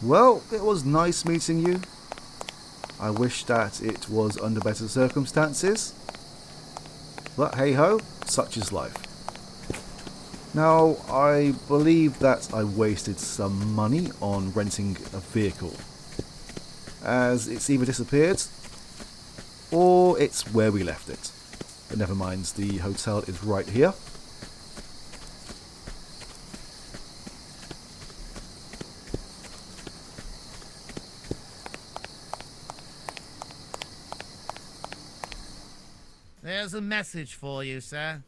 Well, it was nice meeting you. I wish that it was under better circumstances. But hey ho, such is life. Now, I believe that I wasted some money on renting a vehicle, as it's either disappeared or it's where we left it. But never mind, the hotel is right here. There's a message for you, sir.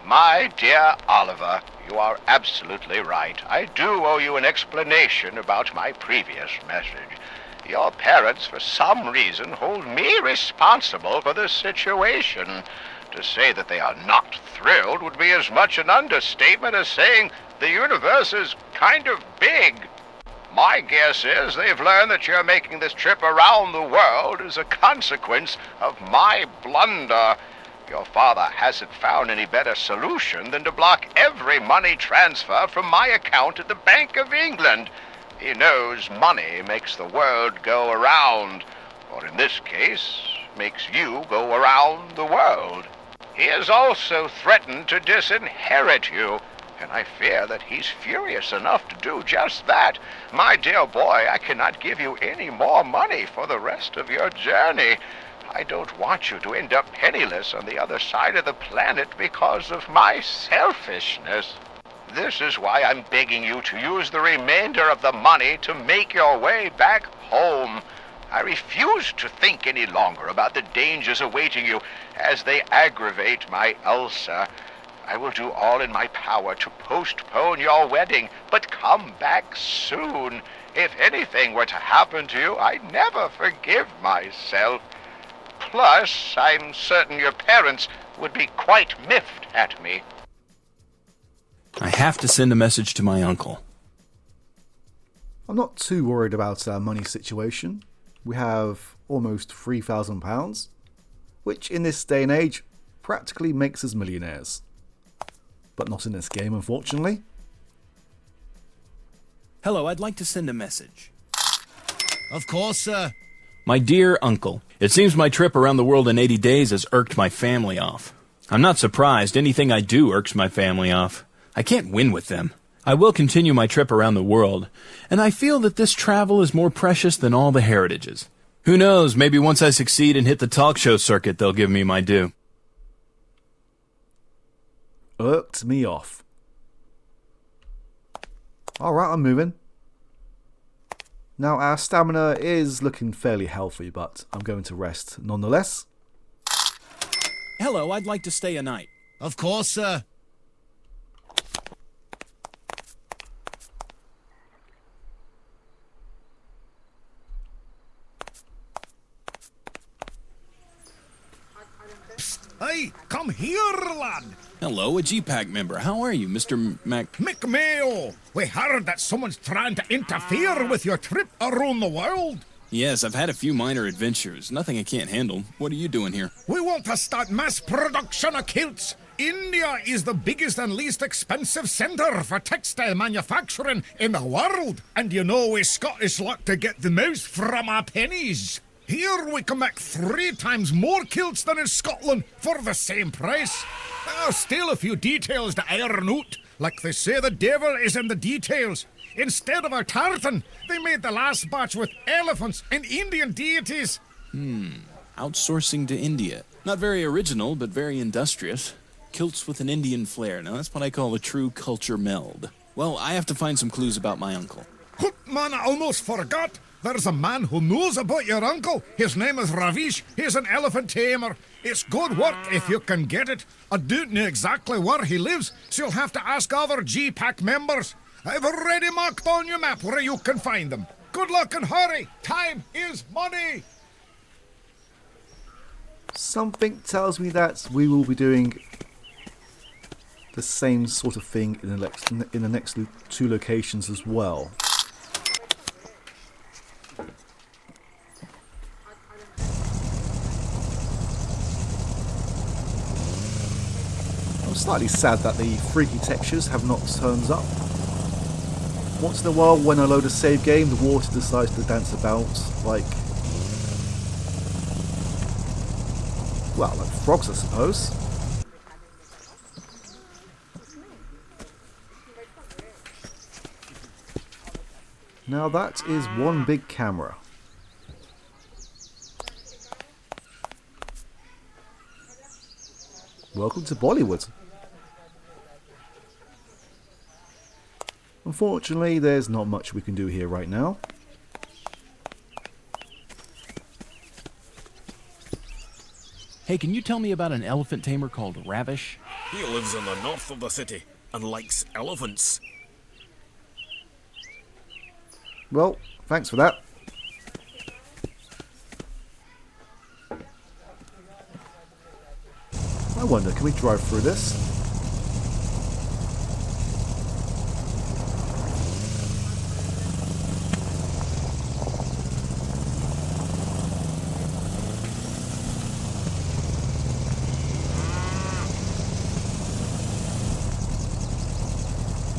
My dear Oliver, you are absolutely right. I do owe you an explanation about my previous message. Your parents, for some reason, hold me responsible for this situation. To say that they are not thrilled would be as much an understatement as saying the universe is kind of big. My guess is they've learned that you're making this trip around the world as a consequence of my blunder. Your father hasn't found any better solution than to block every money transfer from my account at the Bank of England. He knows money makes the world go around, or in this case, makes you go around the world. He has also threatened to disinherit you, and I fear that he's furious enough to do just that. My dear boy, I cannot give you any more money for the rest of your journey. I don't want you to end up penniless on the other side of the planet because of my selfishness. This is why I'm begging you to use the remainder of the money to make your way back home. I refuse to think any longer about the dangers awaiting you as they aggravate my ulcer. I will do all in my power to postpone your wedding, but come back soon. If anything were to happen to you, I'd never forgive myself. Plus, I'm certain your parents would be quite miffed at me. I have to send a message to my uncle. I'm not too worried about our money situation. We have almost £3,000, which in this day and age practically makes us millionaires. But not in this game, unfortunately. Hello, I'd like to send a message. Of course, sir. My dear uncle, it seems my trip around the world in 80 days has irked my family off. I'm not surprised. Anything I do irks my family off. I can't win with them. I will continue my trip around the world, and I feel that this travel is more precious than all the heritages. Who knows, maybe once I succeed and hit the talk show circuit, they'll give me my due. Irked me off. Alright, I'm moving. Now, our stamina is looking fairly healthy, but I'm going to rest nonetheless. Hello, I'd like to stay a night. Of course, sir. Hey, come here, lad. Hello, a Gpack member. How are you, Mr. McMayo. We heard that someone's trying to interfere with your trip around the world. Yes, I've had a few minor adventures. Nothing I can't handle. What are you doing here? We want to start mass production of kilts. India is the biggest and least expensive centre for textile manufacturing in the world. And you know we Scottish like to get the most from our pennies. Here we can make 3 times more kilts than in Scotland for the same price. Still a few details to iron out. Like they say, the devil is in the details. Instead of our tartan, they made the last batch with elephants and Indian deities. Outsourcing to India. Not very original, but very industrious. Kilts with an Indian flair. Now that's what I call a true culture meld. Well, I have to find some clues about my uncle. Hoot, man, I almost forgot. There's a man who knows about your uncle. His name is Ravish. He's an elephant tamer. It's good work if you can get it. I don't know exactly where he lives, so you'll have to ask other Gpack members. I've already marked on your map where you can find them. Good luck and hurry. Time is money. Something tells me that we will be doing the same sort of thing in the next 2 locations as well. I'm slightly sad that the freaky textures have not turned up. Once in a while, when I load a save game, the water decides to dance about like... well, like frogs, I suppose. Now that is one big camera. Welcome to Bollywood. Unfortunately, there's not much we can do here right now. Hey, can you tell me about an elephant tamer called Ravish? He lives in the north of the city and likes elephants. Well, thanks for that. I wonder, can we drive through this?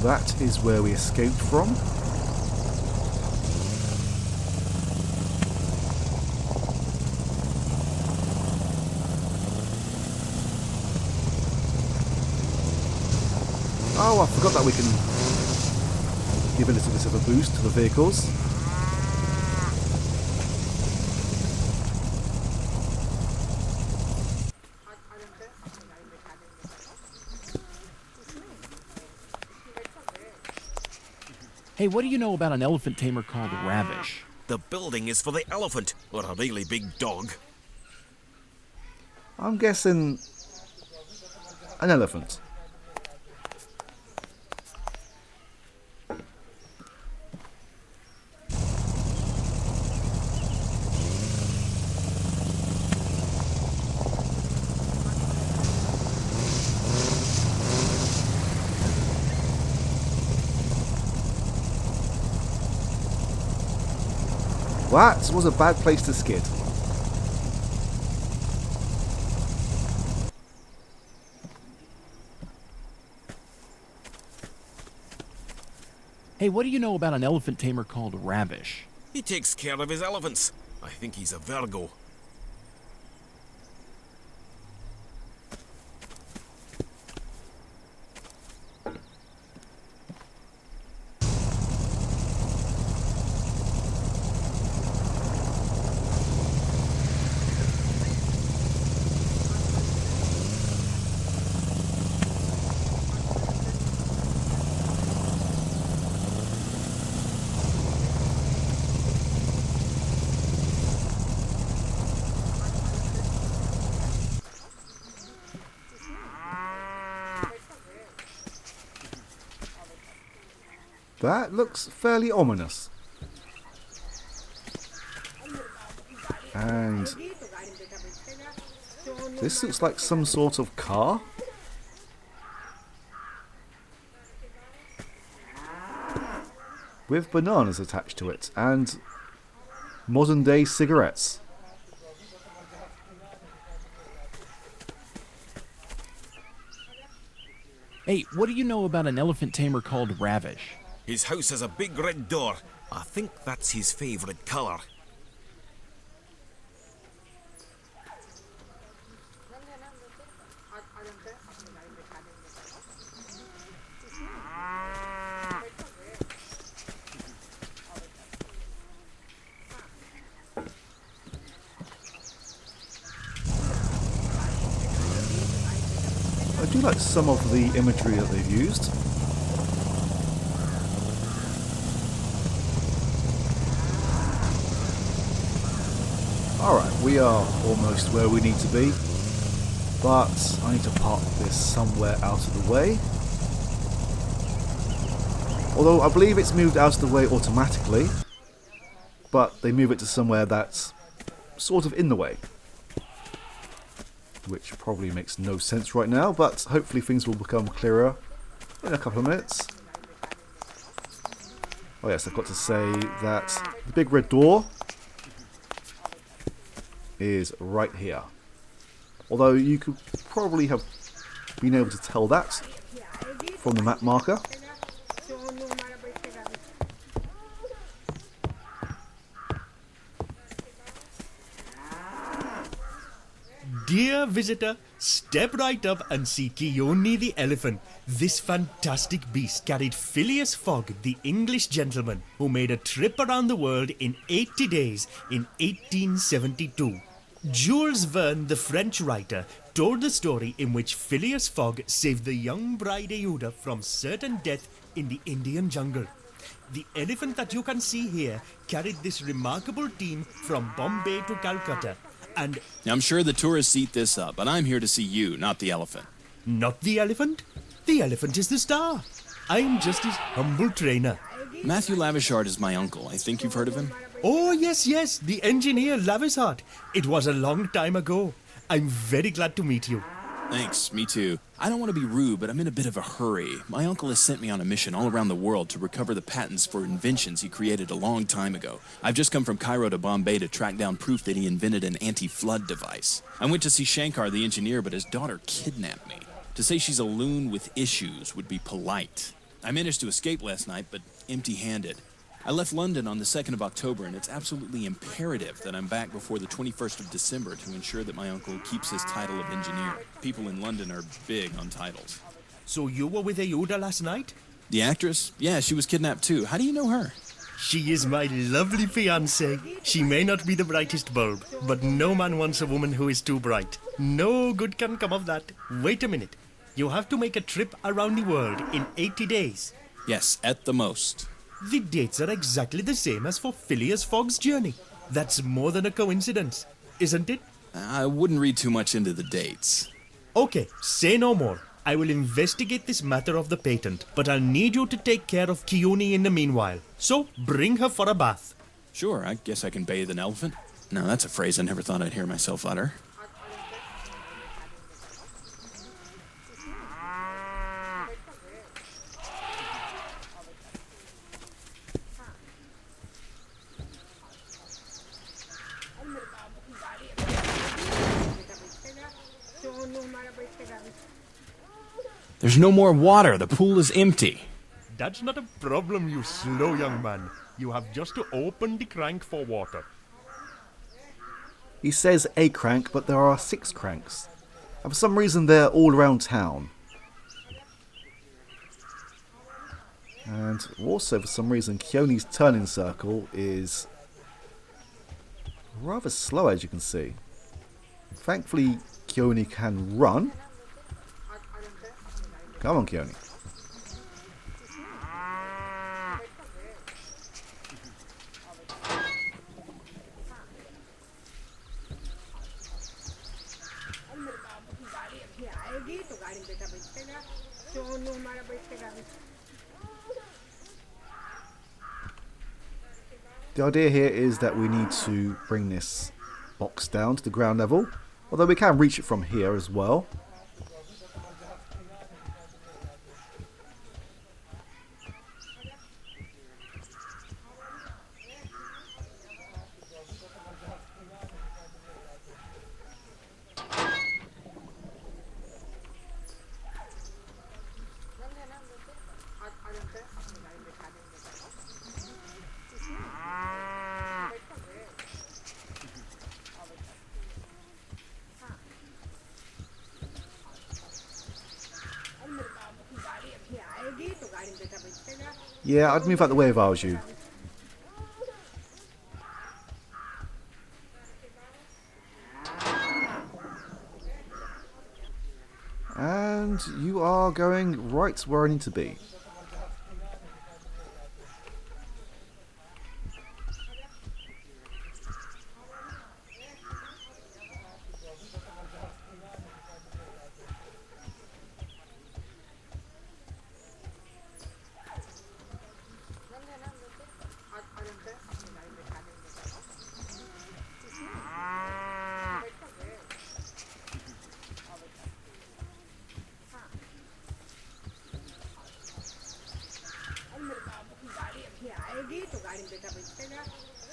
That is where we escaped from. Oh, I forgot that we can give a little bit of a boost to the vehicles. Hey, what do you know about an elephant tamer called Ravish? The building is for the elephant, or a really big dog. I'm guessing an elephant. That was a bad place to skid. Hey, what do you know about an elephant tamer called Ravish? He takes care of his elephants. I think he's a Virgo. That looks fairly ominous. And this looks like some sort of car. With bananas attached to it and modern day cigarettes. Hey, what do you know about an elephant tamer called Ravish? His house has a big red door. I think that's his favourite colour. I do like some of the imagery that they've used. Alright, we are almost where we need to be, but I need to park this somewhere out of the way. Although I believe it's moved out of the way automatically, but they move it to somewhere that's sort of in the way. Which probably makes no sense right now, but hopefully things will become clearer in a couple of minutes. Oh yes, I've got to say that the big red door is right here. Although you could probably have being able to tell that from the map marker. Dear visitor, step right up and see Keone the elephant. This fantastic beast carried Phileas Fogg, the English gentleman, who made a trip around the world in 80 days in 1872. Jules Verne, the French writer, told the story in which Phileas Fogg saved the young bride Aouda from certain death in the Indian jungle. The elephant that you can see here carried this remarkable team from Bombay to Calcutta. And I'm sure the tourists eat this up, but I'm here to see you, not the elephant. not the elephant? The elephant is the star. I'm just his humble trainer. Matthew Lavishard is my uncle. I think you've heard of him? Oh, yes, the engineer Lavishard. It was a long time ago. I'm very glad to meet you. Thanks, me too. I don't want to be rude, but I'm in a bit of a hurry. My uncle has sent me on a mission all around the world to recover the patents for inventions he created a long time ago. I've just come from Cairo to Bombay to track down proof that he invented an anti-flood device. I went to see Shankar, the engineer, but his daughter kidnapped me. To say she's a loon with issues would be polite. I managed to escape last night, but empty-handed. I left London on the 2nd of October, and it's absolutely imperative that I'm back before the 21st of December to ensure that my uncle keeps his title of engineer. People in London are big on titles. So you were with Aouda last night? The actress? Yeah, she was kidnapped too. How do you know her? She is my lovely fiancée. She may not be the brightest bulb, but no man wants a woman who is too bright. No good can come of that. Wait a minute. You have to make a trip around the world in 80 days. Yes, at the most. The dates are exactly the same as for Phileas Fogg's journey. That's more than a coincidence, isn't it? I wouldn't read too much into the dates. Okay, say no more. I will investigate this matter of the patent, but I'll need you to take care of Keone in the meanwhile. So, bring her for a bath. Sure, I guess I can bathe an elephant. Now, that's a phrase I never thought I'd hear myself utter. There's no more water. The pool is empty. That's not a problem, you slow young man. You have just to open the crank for water. He says a crank, but there are 6 cranks. And for some reason they're all around town. And also for some reason Keone's turning circle is rather slow, as you can see. Thankfully Keone can run. Come on, Keone. The idea here is that we need to bring this box down to the ground level, although we can reach it from here as well. Yeah, I'd move out the way if I was you. And you are going right where I need to be.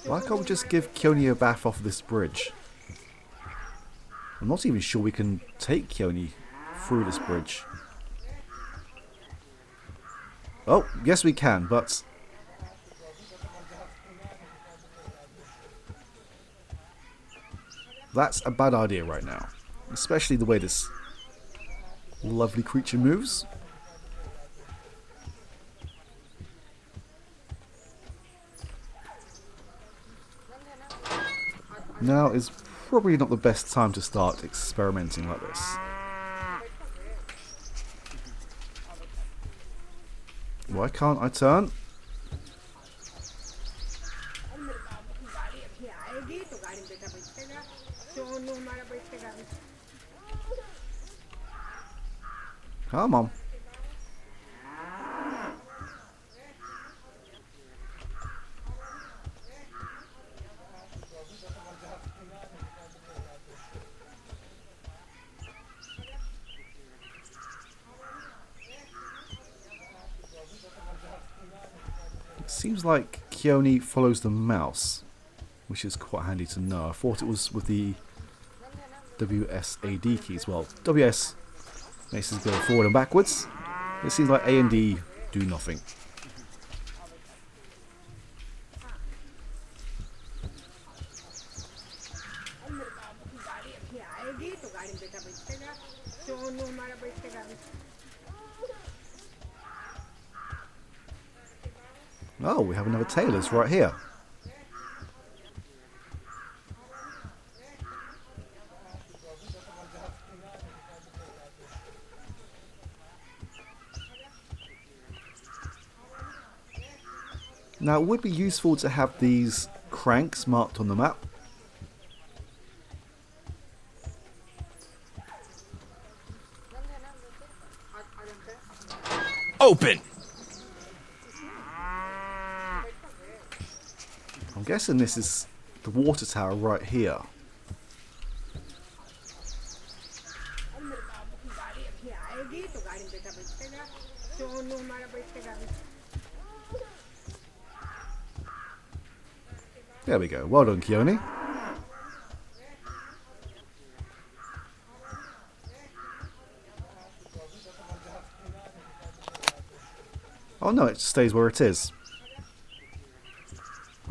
Why can't we just give Keone a bath off this bridge? I'm not even sure we can take Keone through this bridge? Oh, yes we can, but... that's a bad idea right now. Especially the way this lovely creature moves. Now is probably not the best time to start experimenting like this. Why can't I turn? Come on. It seems like Keone follows the mouse, which is quite handy to know. I thought it was with the WSAD keys. Well, WS makes us go forward and backwards. It seems like A and D do nothing. Oh, we have another tailor's right here. Now, it would be useful to have these cranks marked on the map. Open! I'm guessing this is the water tower right here. There we go. Well done, Keone. Oh no, it stays where it is.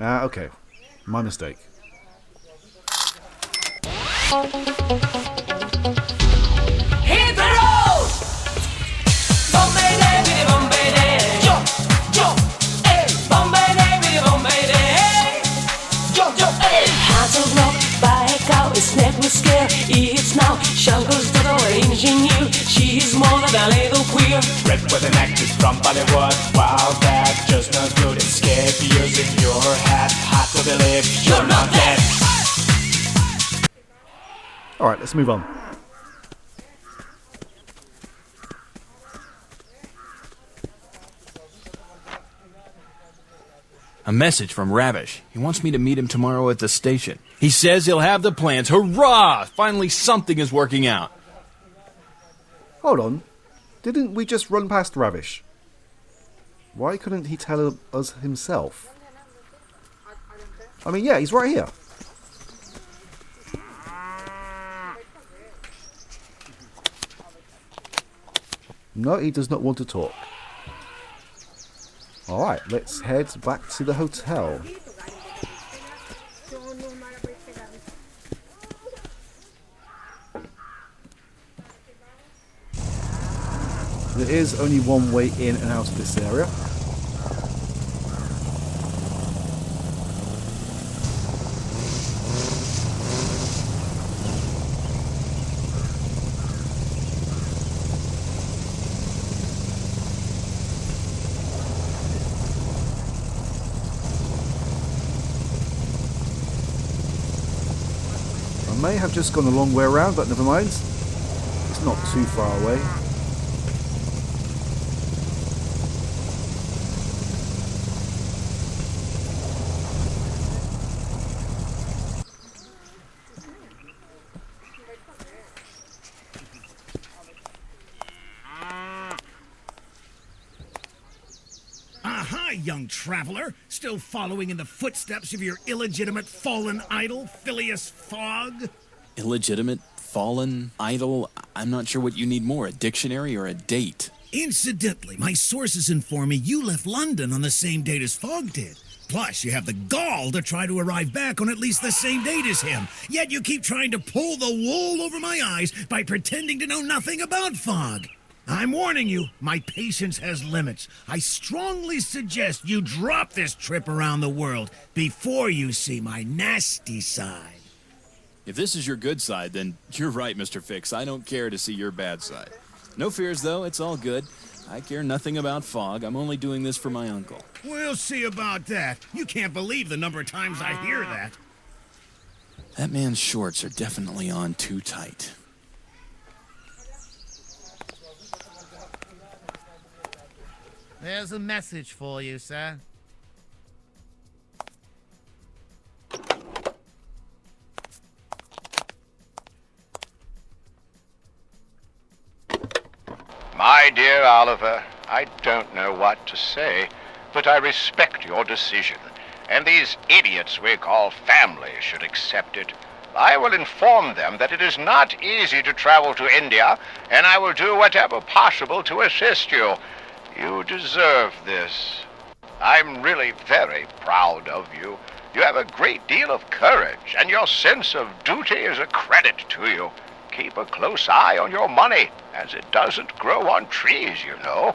Ah, okay. My mistake. Hit the road! Bombay day, bitty Bombay day. Yo, yo, hey. Bombay day, bitty Bombay day. Yo, yo, hey. Heart of rock, back out, it's neck with scare. It's now Shankar's daughter, engineer. She's more than a little queer. Red with an actress from Bollywood. Wow, that just not good. Escape using your head. Hard to believe you're not dead. Alright, let's move on. A message from Ravish. He wants me to meet him tomorrow at the station. He says he'll have the plans. Hurrah! Finally something is working out. Hold on. Didn't we just run past Ravish? Why couldn't he tell us himself? I mean, yeah, he's right here. No, he does not want to talk. Alright, let's head back to the hotel. There is only one way in and out of this area. I may have just gone a long way around, but never mind. It's not too far away. Aha, young traveler, still following in the footsteps of your illegitimate fallen idol, Phileas Fogg? Illegitimate fallen, idle. I'm not sure what you need more, a dictionary or a date. Incidentally, my sources inform me you left London on the same date as Fogg did. Plus, you have the gall to try to arrive back on at least the same date as him. Yet you keep trying to pull the wool over my eyes by pretending to know nothing about Fogg. I'm warning you, my patience has limits. I strongly suggest you drop this trip around the world before you see my nasty side. If this is your good side, then you're right, Mr. Fix. I don't care to see your bad side. No fears, though. It's all good. I care nothing about Fogg. I'm only doing this for my uncle. We'll see about that. You can't believe the number of times I hear that. That man's shorts are definitely on too tight. There's a message for you, sir. My dear Oliver, I don't know what to say, but I respect your decision, and these idiots we call family should accept it. I will inform them that it is not easy to travel to India, and I will do whatever possible to assist you. You deserve this. I'm really very proud of you. You have a great deal of courage, and your sense of duty is a credit to you. Keep a close eye on your money, as it doesn't grow on trees, you know.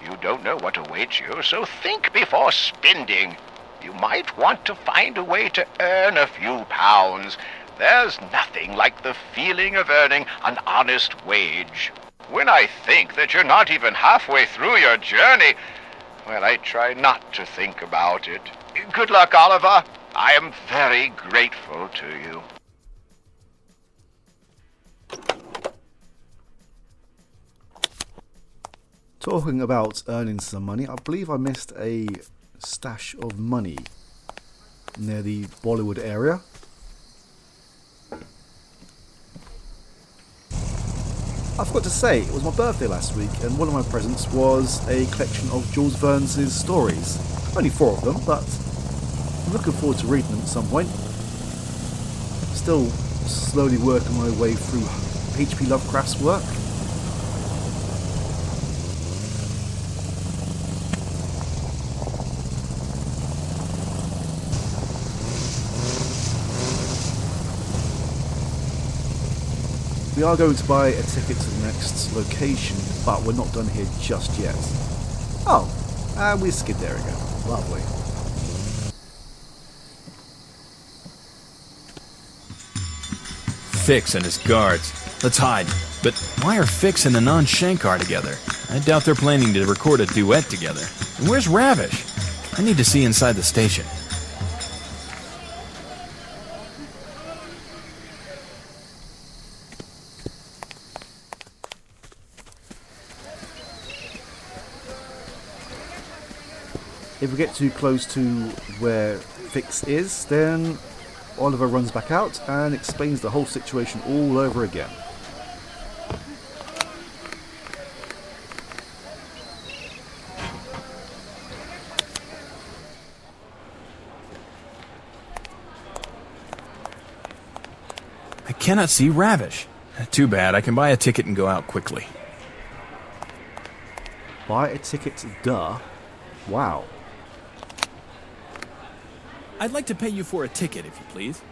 You don't know what awaits you, so think before spending. You might want to find a way to earn a few pounds. There's nothing like the feeling of earning an honest wage. When I think that you're not even halfway through your journey, well, I try not to think about it. Good luck, Oliver. I am very grateful to you. Talking about earning some money, I believe I missed a stash of money near the Bollywood area. I forgot to say, it was my birthday last week, and one of my presents was a collection of Jules Verne's stories. Only 4 of them, but I'm looking forward to reading them at some point. Still slowly working my way through H.P. Lovecraft's work. We are going to buy a ticket to the next location, but we're not done here just yet. Oh, and we skid there again. Lovely. Fix and his guards. Let's hide. But why are Fix and Anand Shankar together? I doubt they're planning to record a duet together. And where's Ravish? I need to see inside the station. If we get too close to where Fix is, then Oliver runs back out and explains the whole situation all over again. I cannot see Ravish. Too bad. I can buy a ticket and go out quickly. Buy a ticket, duh. Wow. I'd like to pay you for a ticket, if you please.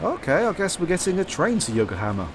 Okay, I guess we're getting a train to Yokohama.